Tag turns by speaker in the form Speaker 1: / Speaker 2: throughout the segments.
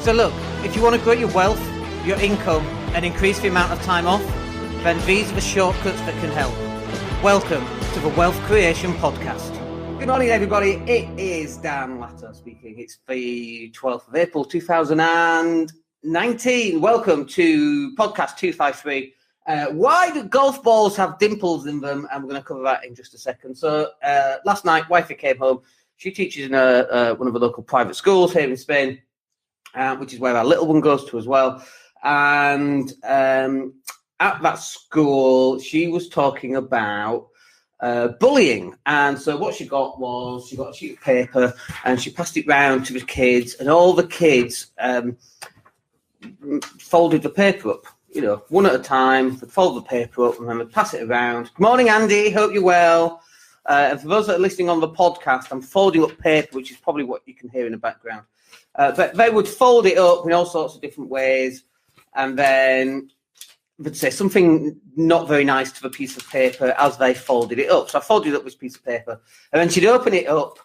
Speaker 1: So look, if you want to grow your wealth, your income, and increase the amount of time off, then these are the shortcuts that can help. Welcome to the Wealth Creation Podcast. Good morning, everybody. It is Dan Latto speaking. It's the 12th of April, 2019. Welcome to podcast 253. Why do golf balls have dimples in them? And we're going to cover that in just a second. So last night, wifey came home. She teaches in one of the local private schools here in Spain, which is where our little one goes to as well. And at that school, she was talking about bullying. And so what she got was, she got a sheet of paper and she passed it round to the kids, and all the kids folded the paper up, you know, one at a time. They'd fold the paper up and then they'd pass it around. Good morning, Andy. Hope you're well. And for those that are listening on the podcast, I'm folding up paper, which is probably what you can hear in the background. But they would fold it up in all sorts of different ways, and then they'd say something not very nice to the piece of paper as they folded it up. So I folded up this piece of paper, and then she'd open it up.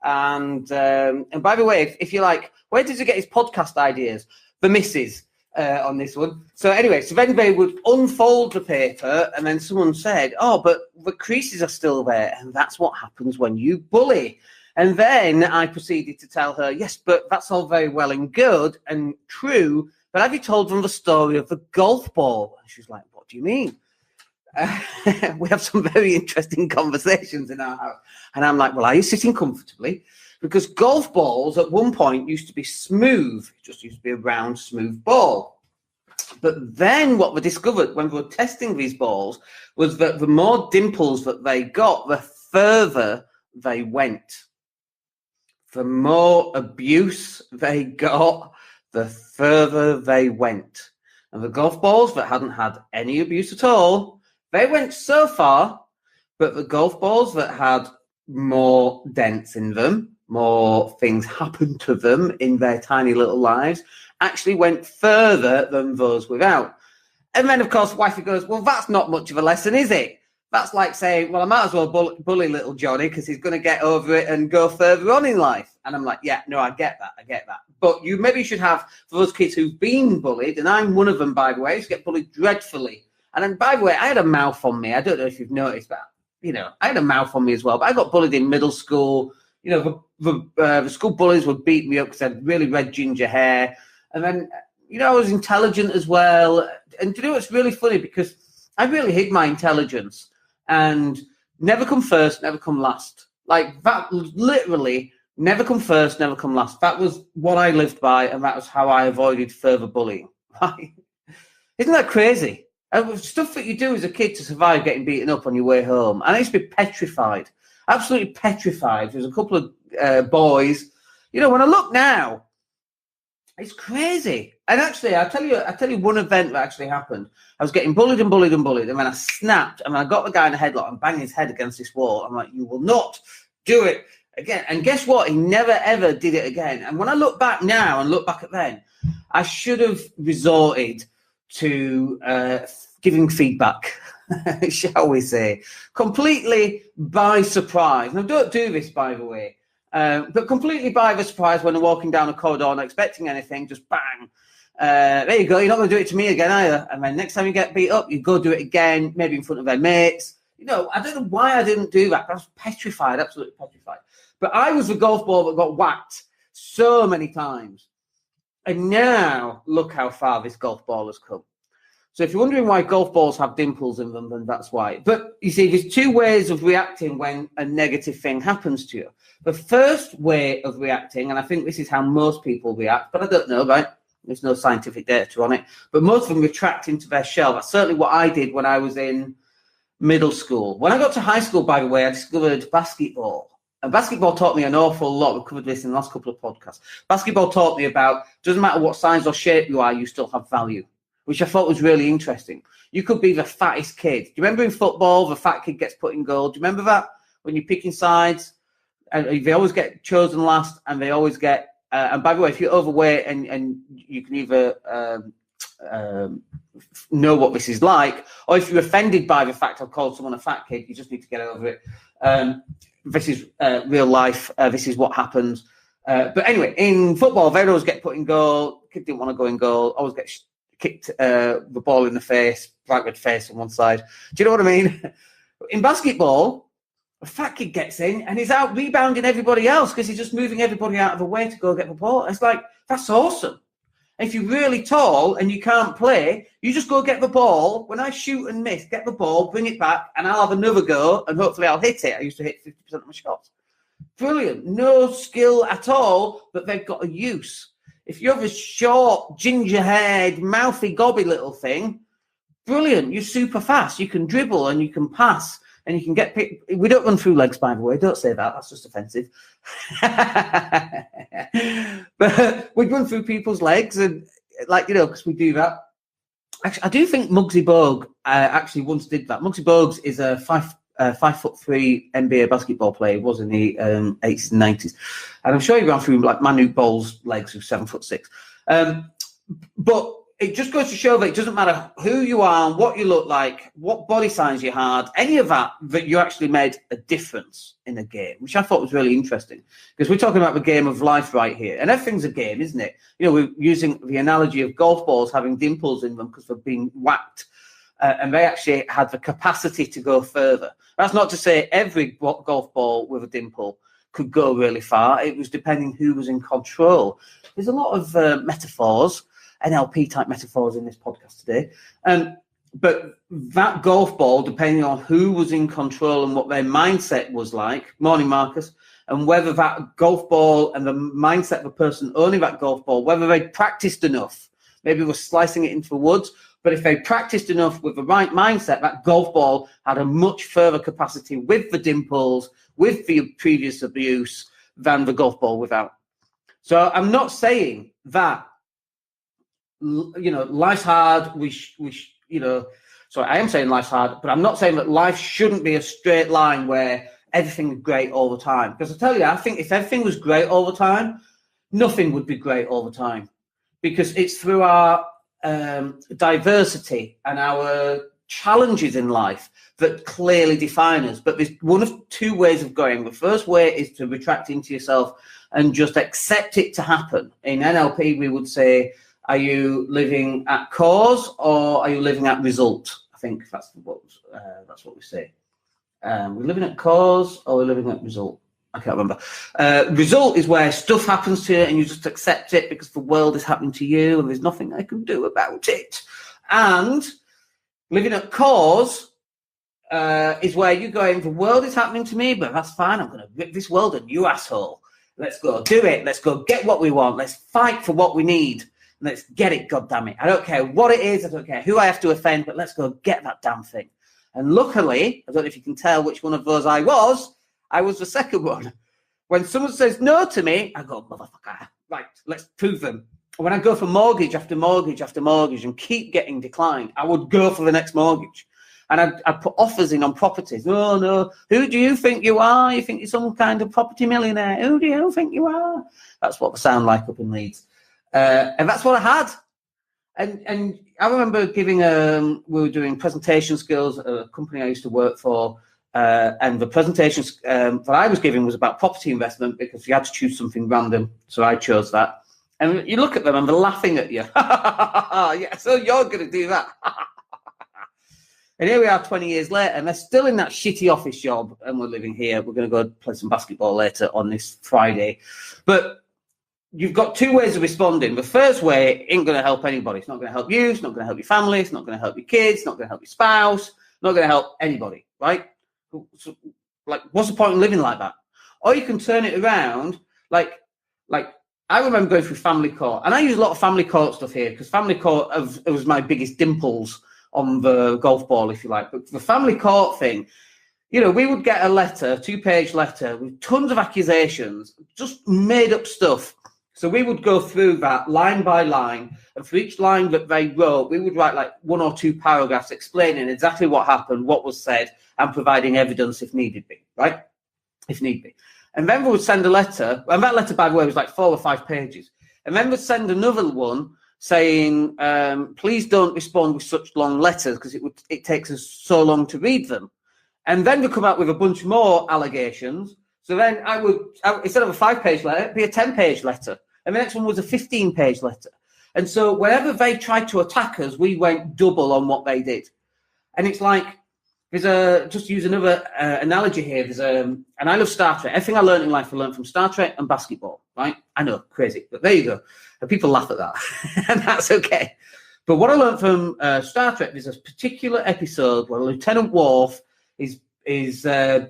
Speaker 1: And by the way, if you're like, where does he get his podcast ideas? The missus on this one. So anyway, so then they would unfold the paper, and then someone said, oh, but the creases are still there, and that's what happens when you bully. And then I proceeded to tell her, yes, but that's all very well and good and true, but have you told them the story of the golf ball? And she's like, what do you mean? We have some very interesting conversations in our house. And I'm like, well, are you sitting comfortably? Because golf balls at one point used to be smooth. It just used to be a round, smooth ball. But then what we discovered when we were testing these balls was that the more dimples that they got, the further they went. The more abuse they got, the further they went. And the golf balls that hadn't had any abuse at all, they went so far, but the golf balls that had more dents in them, more things happened to them in their tiny little lives, actually went further than those without. And then, of course, wifey goes, well, that's not much of a lesson, is it? That's like saying, well, I might as well bully little Johnny because he's going to get over it and go further on in life. And I'm like, yeah, no, I get that. But you maybe should have, for those kids who've been bullied, and I'm one of them, by the way, I used to get bullied dreadfully. And then, by the way, I had a mouth on me. I don't know if you've noticed that. You know, I had a mouth on me as well. But I got bullied in middle school. You know, the school bullies would beat me up because I had really red ginger hair. And then, you know, I was intelligent as well. And you know, it's really funny because I really hid my intelligence. And never come first, never come last. Like that, literally, never come first, never come last. That was what I lived by, and that was how I avoided further bullying. Isn't that crazy? Stuff that you do as a kid to survive getting beaten up on your way home. And I used to be petrified, absolutely petrified. There's a couple of boys. You know, when I look now, it's crazy. And actually, I'll tell you one event that actually happened. I was getting bullied, and then I snapped, and I got the guy in the headlock and banged his head against this wall. I'm like, you will not do it again. And guess what? He never, ever did it again. And when I look back now and look back at then, I should have resorted to giving feedback, shall we say, completely by surprise. Now, don't do this, by the way. But completely by the surprise when they're walking down a corridor not expecting anything, just bang. There you go. You're not going to do it to me again either. And then next time you get beat up, you go do it again, maybe in front of their mates. You know, I don't know why I didn't do that. I was petrified, absolutely petrified. But I was the golf ball that got whacked so many times. And now look how far this golf ball has come. So if you're wondering why golf balls have dimples in them, then that's why. But you see, there's two ways of reacting when a negative thing happens to you. The first way of reacting, and I think this is how most people react, but I don't know, right? There's no scientific data on it. But most of them retract into their shell. That's certainly what I did when I was in middle school. When I got to high school, by the way, I discovered basketball. And basketball taught me an awful lot. We've covered this in the last couple of podcasts. Basketball taught me about, doesn't matter what size or shape you are, you still have value, which I thought was really interesting. You could be the fattest kid. Do you remember in football, the fat kid gets put in goal? Do you remember that? When you're picking sides, and they always get chosen last, and they always get, and by the way, if you're overweight and you can either know what this is like, or if you're offended by the fact I've called someone a fat kid, you just need to get over it. This is real life. This is what happens. But anyway, in football, they'd always get put in goal. Kid didn't want to go in goal. Always get kicked the ball in the face, bright red face on one side. Do you know what I mean? In basketball, a fat kid gets in and he's out rebounding everybody else because he's just moving everybody out of the way to go get the ball. It's like, that's awesome. If you're really tall and you can't play, you just go get the ball. When I shoot and miss, get the ball, bring it back, and I'll have another go, and hopefully I'll hit it. I used to hit 50% of my shots. Brilliant. No skill at all, but they've got a use. If you have a short, ginger-haired, mouthy, gobby little thing, brilliant. You're super fast. You can dribble and you can pass and you can get picked. We don't run through legs, by the way. Don't say that. That's just offensive. But we run through people's legs and, because we do that. Actually, I do think Muggsy Bogues actually once did that. Muggsy Bogues is a 5'3" NBA basketball player. He was in the 80s and 90s. And I'm sure he ran through like Manu Ball's legs, who's 7'6". But it just goes to show that it doesn't matter who you are, what you look like, what body size you had, any of that you actually made a difference in a game, which I thought was really interesting. Because we're talking about the game of life right here. And everything's a game, isn't it? We're using the analogy of golf balls having dimples in them because they're being whacked. And they actually had the capacity to go further. That's not to say every golf ball with a dimple could go really far. It was depending who was in control. There's a lot of metaphors, NLP-type metaphors in this podcast today. But that golf ball, depending on who was in control and what their mindset was like, morning, Marcus, and whether that golf ball and the mindset of the person owning that golf ball, whether they practiced enough, maybe we're slicing it into the woods, but if they practiced enough with the right mindset, that golf ball had a much further capacity with the dimples, with the previous abuse, than the golf ball without. So I'm not saying that, life's hard. I am saying life's hard, but I'm not saying that life shouldn't be a straight line where everything is great all the time. Because I tell you, I think if everything was great all the time, nothing would be great all the time. Because it's through our diversity and our challenges in life that clearly define us. But there's one of two ways of going. The first way is to retract into yourself and just accept it to happen. In NLP, we would say, are you living at cause or are you living at result? I think that's what we say. We're living at cause or we're living at result. I can't remember. Result is where stuff happens to you and you just accept it because the world is happening to you and there's nothing I can do about it. And living at cause is where you're going, the world is happening to me, but that's fine. I'm going to rip this world a new asshole. Let's go do it. Let's go get what we want. Let's fight for what we need. Let's get it, goddammit. I don't care what it is. I don't care who I have to offend, but let's go get that damn thing. And luckily, I don't know if you can tell which one of those I was the second one. When someone says no to me, I go, motherfucker, right, let's prove them. When I go for mortgage after mortgage after mortgage and keep getting declined, I would go for the next mortgage. And I'd put offers in on properties. Oh, no, who do you think you are? You think you're some kind of property millionaire? Who do you think you are? That's what they sound like up in Leeds. And that's what I had. And I remember giving, we were doing presentation skills at a company I used to work for. And the presentations that I was giving was about property investment because you had to choose something random. So I chose that. And you look at them and they're laughing at you. Yeah, so you're going to do that. And here we are 20 years later and they're still in that shitty office job and we're living here. We're going to go play some basketball later on this Friday. But you've got two ways of responding. The first way ain't going to help anybody. It's not going to help you. It's not going to help your family. It's not going to help your kids. It's not going to help your spouse. Not going to help anybody, right? So, what's the point in living like that? Or you can turn it around, like I remember going through family court, and I use a lot of family court stuff here because family court was my biggest dimples on the golf ball, if you like. But the family court thing, we would get a letter, 2-page letter with tons of accusations, just made up stuff. So we would go through that line by line, and for each line that they wrote, we would write like 1 or 2 paragraphs explaining exactly what happened, what was said, and providing evidence if needed be, right? If need be. And then we would send a letter, and that letter, by the way, was like 4 or 5 pages. And then we'd send another one saying, please don't respond with such long letters because it takes us so long to read them. And then we come out with a bunch more allegations, So then I would instead of a 5-page letter, it'd be a 10-page letter. And the next one was a 15-page letter. And so whenever they tried to attack us, we went double on what they did. And it's like, just to use another analogy here, and I love Star Trek. Everything I learned in life, I learned from Star Trek and basketball, right? I know, crazy, but there you go. And people laugh at that, and that's okay. But what I learned from Star Trek is a particular episode where Lieutenant Worf is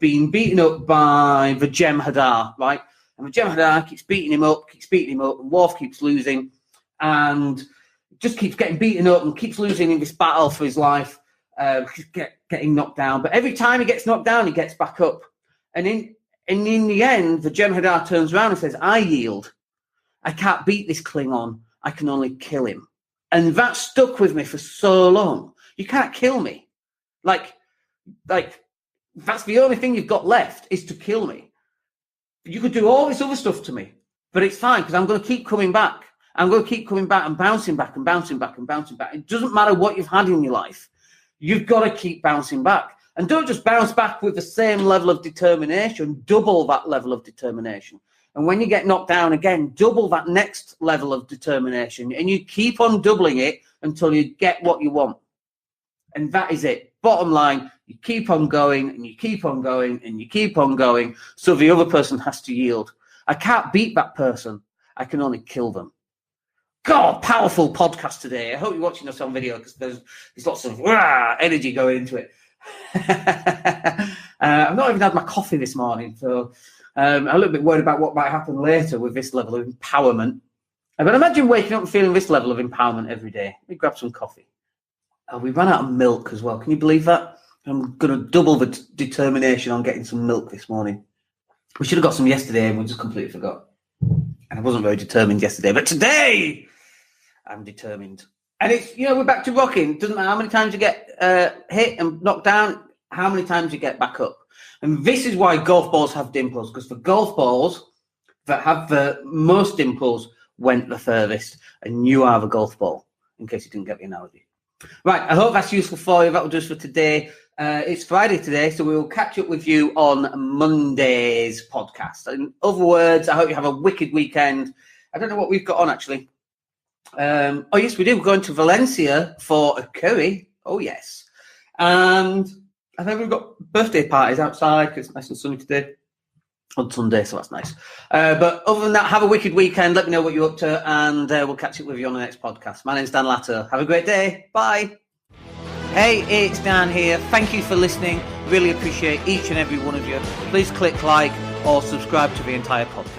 Speaker 1: being beaten up by the Jem'Hadar, right? And the Jem'Hadar keeps beating him up, and Worf keeps losing, and just keeps getting beaten up and keeps losing in this battle for his life. Getting knocked down, but every time he gets knocked down, he gets back up. And in the end, the Jem'Hadar turns around and says, "I yield. I can't beat this Klingon. I can only kill him." And that stuck with me for so long. You can't kill me. Like that's the only thing you've got left is to kill me. You could do all this other stuff to me, but it's fine because I'm going to keep coming back. I'm going to keep coming back and bouncing back and bouncing back and bouncing back. It doesn't matter what you've had in your life. You've got to keep bouncing back. And don't just bounce back with the same level of determination, double that level of determination. And when you get knocked down again, double that next level of determination. And you keep on doubling it until you get what you want. And that is it. Bottom line, you keep on going and you keep on going and you keep on going. So the other person has to yield. I can't beat that person. I can only kill them. God, powerful podcast today. I hope you're watching us on video because there's lots of energy going into it. I've not even had my coffee this morning, so I'm a little bit worried about what might happen later with this level of empowerment. But imagine waking up and feeling this level of empowerment every day. Let me grab some coffee. Oh, we ran out of milk as well. Can you believe that? I'm going to double the determination on getting some milk this morning. We should have got some yesterday and we just completely forgot. And I wasn't very determined yesterday, but today I'm determined. And it's, we're back to rocking. It doesn't matter how many times you get hit and knocked down, how many times you get back up. And this is why golf balls have dimples, because the golf balls that have the most dimples went the furthest. And you are the golf ball, in case you didn't get the analogy. Right, I hope that's useful for you. That will do us for today. It's Friday today, so we will catch up with you on Monday's podcast. In other words, I hope you have a wicked weekend. I don't know what we've got on, actually. Oh, yes, we do. We're going to Valencia for a curry. Oh, yes. And I think we've got birthday parties outside because it's nice and sunny today on Sunday, so that's nice. But other than that, have a wicked weekend. Let me know what you're up to, and we'll catch up with you on the next podcast. My name's Dan Latto. Have a great day. Bye. Hey, it's Dan here. Thank you for listening. Really appreciate each and every one of you. Please click like or subscribe to the entire podcast.